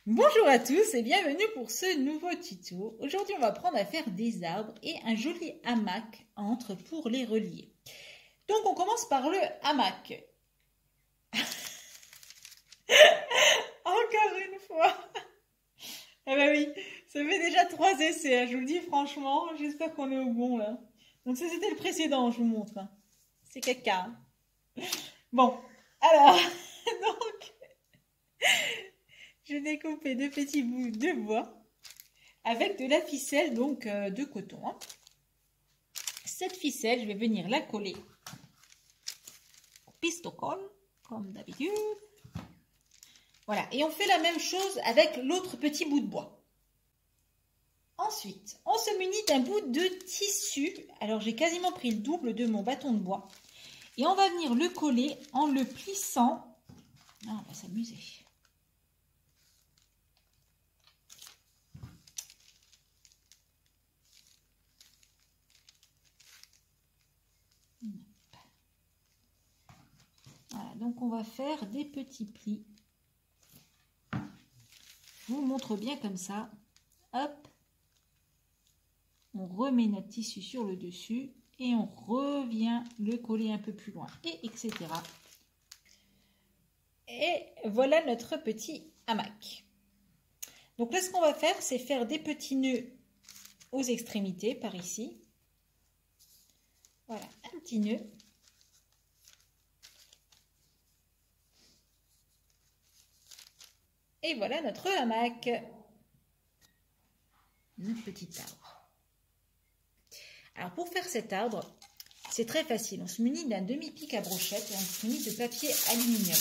Bonjour à tous et bienvenue pour ce nouveau tuto. Aujourd'hui, on va apprendre à faire des arbres et un joli hamac entre pour les relier. Donc, on commence par le hamac. Encore une fois. Ah bah oui, ça fait déjà 3 essais, hein, je vous le dis franchement. J'espère qu'on est au bon là. Donc ça, c'était le précédent, je vous montre. Hein. C'est caca. Bon, alors, donc, je découpe deux petits bouts de bois avec de la ficelle donc de coton. Hein. Cette ficelle, je vais venir la coller au pistocol, comme d'habitude. Voilà, et on fait la même chose avec l'autre petit bout de bois. Ensuite, on se munit d'un bout de tissu. Alors, j'ai quasiment pris le double de mon bâton de bois. Et on va venir le coller en le plissant. Ah, on va s'amuser. Voilà, donc on va faire des petits plis. Je vous montre bien comme ça. Hop. On remet notre tissu sur le dessus et on revient le coller un peu plus loin, et etc. Et voilà notre petit hamac. Donc là, ce qu'on va faire, c'est faire des petits nœuds aux extrémités, par ici. Voilà, un petit nœud. Et voilà notre hamac. Notre petit arbre. Alors pour faire cet arbre, c'est très facile. On se munit d'un demi-pic à brochette et on se munit de papier aluminium.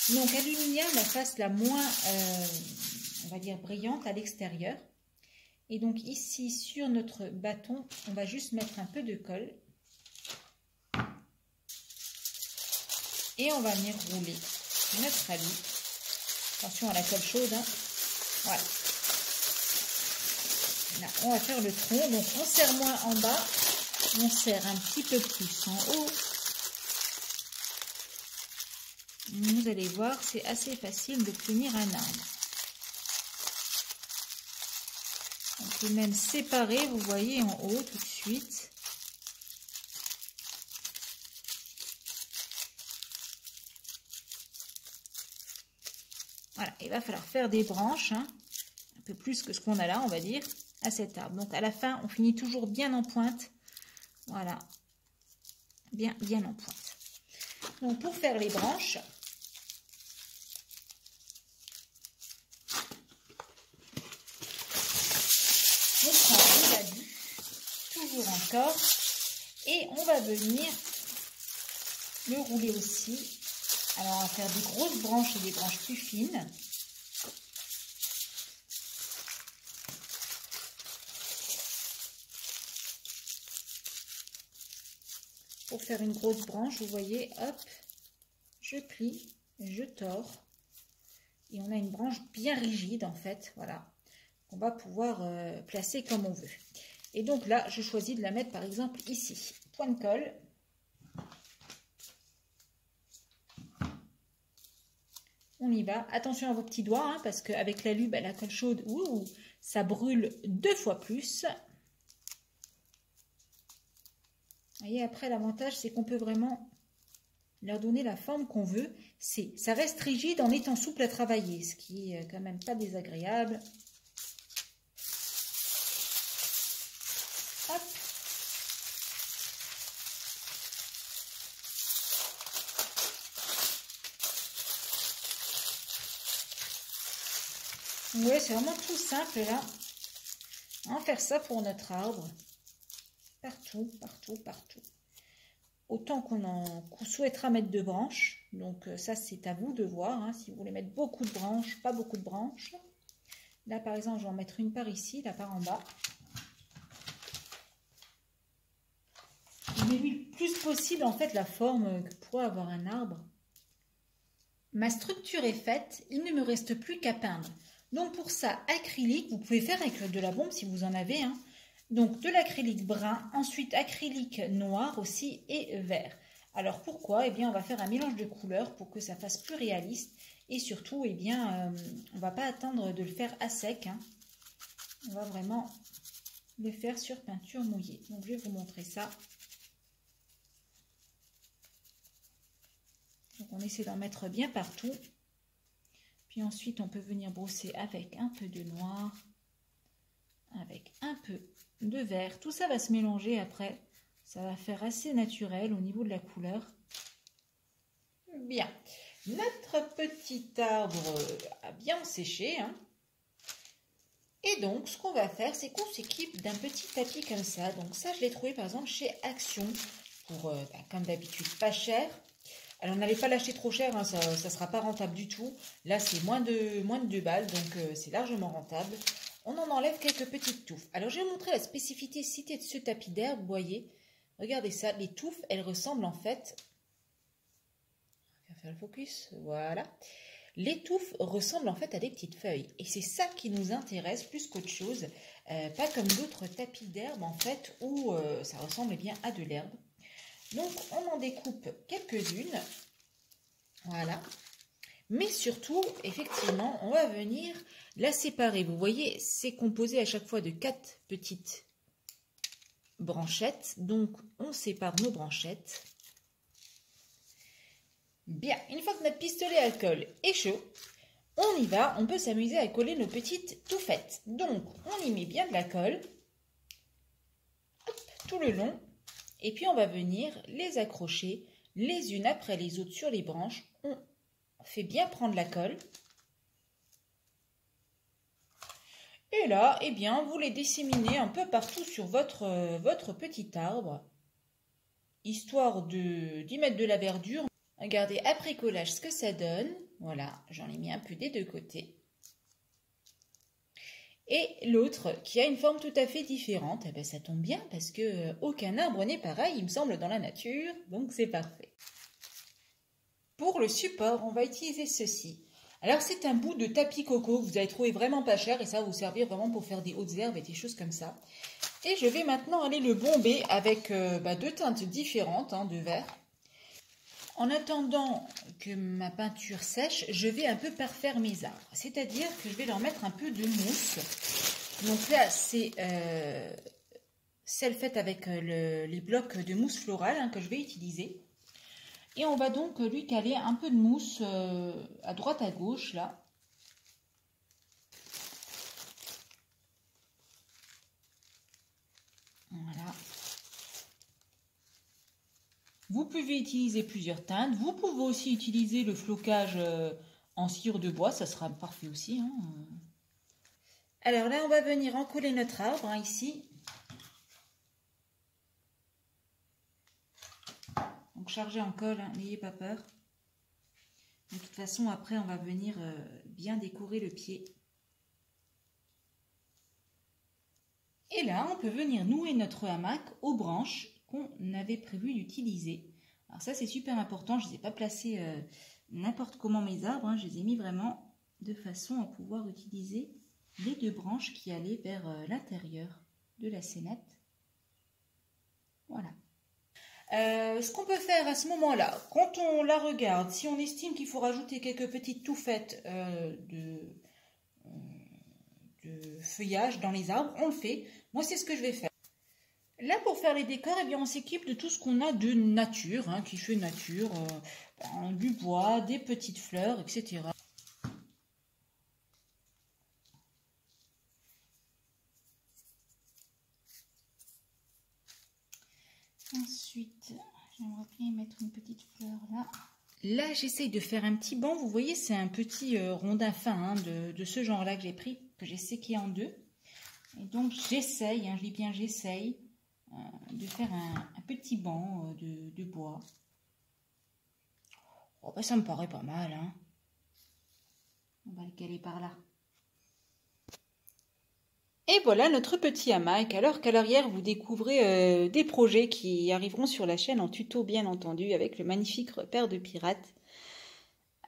Donc aluminium, la face la moins, on va dire, brillante à l'extérieur. Et donc ici, sur notre bâton, on va juste mettre un peu de colle. Et on va venir rouler notre alu. Attention à la colle chaude. Hein. Voilà. Là, on va faire le tronc. Donc on serre moins en bas. On serre un petit peu plus en haut. Vous allez voir, c'est assez facile d'obtenir un arbre. On peut même séparer, vous voyez, en haut tout de suite. Voilà, il va falloir faire des branches, hein, un peu plus que ce qu'on a là, on va dire, à cet arbre. Donc à la fin, on finit toujours bien en pointe. Voilà, bien en pointe. Donc pour faire les branches, on prend de l'alu, toujours encore, et on va venir le rouler aussi. Alors, on va faire des grosses branches et des branches plus fines. Pour faire une grosse branche, vous voyez, hop, je plie, je tords. Et on a une branche bien rigide, en fait, voilà, qu'on va pouvoir placer comme on veut. Et donc là, je choisis de la mettre, par exemple, ici. Point de colle. On y va. Attention à vos petits doigts, hein, parce qu'avec l'alu, la colle chaude, ça brûle 2 fois plus. Vous voyez, après, l'avantage, c'est qu'on peut vraiment leur donner la forme qu'on veut. Ça reste rigide en étant souple à travailler, ce qui est quand même pas désagréable. Hop. Ouais, c'est vraiment tout simple là. On va faire ça pour notre arbre. Partout, partout, partout. Autant qu'on souhaitera mettre de branches. Donc ça, c'est à vous de voir. Hein, si vous voulez mettre beaucoup de branches, pas beaucoup de branches. Là, par exemple, je vais en mettre une par ici, là par en bas. Je mets le plus possible, en fait, la forme que pourrait avoir un arbre. Ma structure est faite. Il ne me reste plus qu'à peindre. Donc pour ça, acrylique, vous pouvez faire avec de la bombe si vous en avez. Hein. Donc de l'acrylique brun, ensuite acrylique noir aussi et vert. Alors pourquoi? Eh bien on va faire un mélange de couleurs pour que ça fasse plus réaliste. Et surtout, eh bien, on ne va pas attendre de le faire à sec, hein. On va vraiment le faire sur peinture mouillée. Donc, je vais vous montrer ça. Donc, on essaie d'en mettre bien partout. Puis ensuite, on peut venir brosser avec un peu de noir, avec un peu de vert. Tout ça va se mélanger après. Ça va faire assez naturel au niveau de la couleur. Bien. Notre petit arbre a bien séché, hein. Et donc, ce qu'on va faire, c'est qu'on s'équipe d'un petit tapis comme ça. Donc ça, je l'ai trouvé par exemple chez Action, pour, comme d'habitude, pas cher. Alors, n'allez pas l'acheter trop cher, hein, ça ne sera pas rentable du tout. Là, c'est moins de 2 balles, donc c'est largement rentable. On en enlève quelques petites touffes. Alors, je vais vous montrer la spécificité de ce tapis d'herbe, vous voyez. Regardez ça, les touffes, elles ressemblent en fait... On va faire le focus, voilà. Les touffes ressemblent en fait à des petites feuilles. Et c'est ça qui nous intéresse plus qu'autre chose. Pas comme d'autres tapis d'herbe en fait où ça ressemble bien à de l'herbe. Donc on en découpe quelques-unes. Voilà. Mais surtout, effectivement, on va venir la séparer. Vous voyez, c'est composé à chaque fois de 4 petites branchettes. Donc on sépare nos branchettes. Bien, une fois que notre pistolet à colle est chaud, on y va, on peut s'amuser à coller nos petites touffettes. Donc, on y met bien de la colle, hop, tout le long, et puis on va venir les accrocher les unes après les autres sur les branches. On fait bien prendre la colle. Et là, eh bien, vous les disséminez un peu partout sur votre petit arbre, histoire d'y mettre de la verdure. Regardez après collage ce que ça donne. Voilà, j'en ai mis un peu des deux côtés. Et l'autre qui a une forme tout à fait différente, eh bien, ça tombe bien parce que aucun arbre n'est pareil, il me semble, dans la nature. Donc c'est parfait. Pour le support, on va utiliser ceci. Alors c'est un bout de tapis coco que vous allez trouver vraiment pas cher et ça va vous servir vraiment pour faire des hautes herbes et des choses comme ça. Et je vais maintenant aller le bomber avec 2 teintes différentes, hein, de vert. En attendant que ma peinture sèche, je vais un peu parfaire mes arbres. C'est-à-dire que je vais leur mettre un peu de mousse. Donc là, c'est celle faite avec les blocs de mousse florale, hein, que je vais utiliser. Et on va donc lui caler un peu de mousse à droite à gauche, là. Voilà. Vous pouvez utiliser plusieurs teintes. Vous pouvez aussi utiliser le flocage en cire de bois. Ça sera parfait aussi, hein. Alors là, on va venir encoller notre arbre, hein, ici. Donc chargé en colle, hein, n'ayez pas peur. De toute façon, après, on va venir bien décorer le pied. Et là, on peut venir nouer notre hamac aux branches qu'on avait prévu d'utiliser. Alors ça, c'est super important. Je ne les ai pas placés n'importe comment mes arbres, hein. Je les ai mis vraiment de façon à pouvoir utiliser les 2 branches qui allaient vers l'intérieur de la scénette. Voilà. Ce qu'on peut faire à ce moment-là, quand on la regarde, si on estime qu'il faut rajouter quelques petites touffettes de feuillage dans les arbres, on le fait. Moi, c'est ce que je vais faire. Là, pour faire les décors, eh bien, on s'équipe de tout ce qu'on a de nature, hein, qui fait nature, du bois, des petites fleurs, etc. Ensuite, j'aimerais bien mettre une petite fleur là. Là, j'essaye de faire un petit banc. Vous voyez, c'est un petit rondin fin, hein, de ce genre-là que j'ai pris, que j'ai séqué en 2. Et donc, j'essaye, hein, je dis bien j'essaye, de faire un petit banc de bois. Oh, bah, ça me paraît pas mal, hein. On va le caler par là. Et voilà notre petit hamac, alors qu'à l'arrière, vous découvrez des projets qui arriveront sur la chaîne en tuto, bien entendu, avec le magnifique repère de pirate.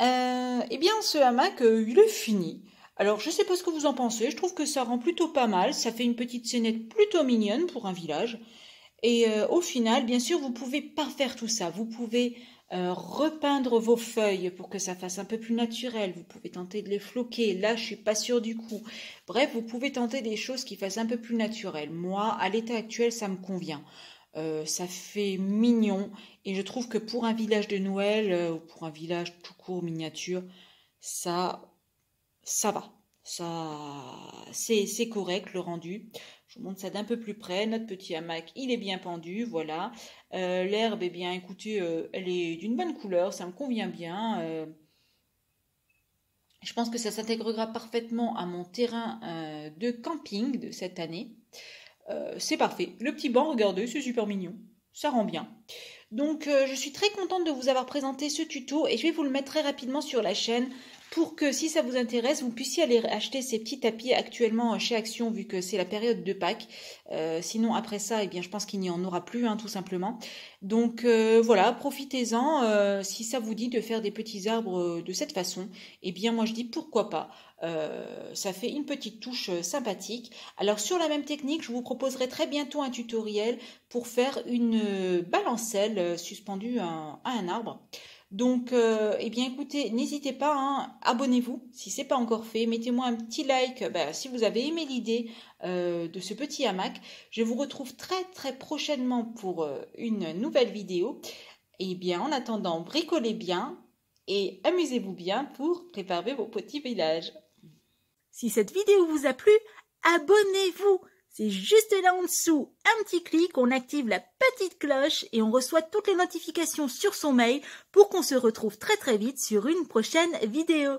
Eh bien, ce hamac, il est fini. Alors, je ne sais pas ce que vous en pensez, je trouve que ça rend plutôt pas mal, ça fait une petite scénette plutôt mignonne pour un village. Et au final, bien sûr, vous pouvez parfaire tout ça. Vous pouvez repeindre vos feuilles pour que ça fasse un peu plus naturel. Vous pouvez tenter de les floquer. Là, je suis pas sûre du coup. Bref, vous pouvez tenter des choses qui fassent un peu plus naturel. Moi, à l'état actuel, ça me convient. Ça fait mignon et je trouve que pour un village de Noël ou pour un village tout court miniature, ça va. C'est correct le rendu. Je vous montre ça d'un peu plus près. Notre petit hamac, il est bien pendu, voilà. L'herbe, eh bien, écoutez, elle est d'une bonne couleur, ça me convient bien. Je pense que ça s'intégrera parfaitement à mon terrain de camping de cette année. C'est parfait. Le petit banc, regardez, c'est super mignon. Ça rend bien. Donc, je suis très contente de vous avoir présenté ce tuto et je vais vous le mettre très rapidement sur la chaîne pour que, si ça vous intéresse, vous puissiez aller acheter ces petits tapis actuellement chez Action, vu que c'est la période de Pâques. Sinon, après ça, eh bien, je pense qu'il n'y en aura plus, hein, tout simplement. Donc, voilà, profitez-en. Si ça vous dit de faire des petits arbres de cette façon, eh bien, moi, je dis pourquoi pas. Ça fait une petite touche sympathique. Alors, sur la même technique, je vous proposerai très bientôt un tutoriel pour faire une balancelle suspendue à un arbre. Donc, eh bien, écoutez, n'hésitez pas, hein, abonnez-vous si ce n'est pas encore fait. Mettez-moi un petit like si vous avez aimé l'idée de ce petit hamac. Je vous retrouve très très prochainement pour une nouvelle vidéo. Et bien, en attendant, bricolez bien et amusez-vous bien pour préparer vos petits villages. Si cette vidéo vous a plu, abonnez-vous! C'est juste là en dessous, un petit clic, on active la petite cloche et on reçoit toutes les notifications sur son mail pour qu'on se retrouve très très vite sur une prochaine vidéo.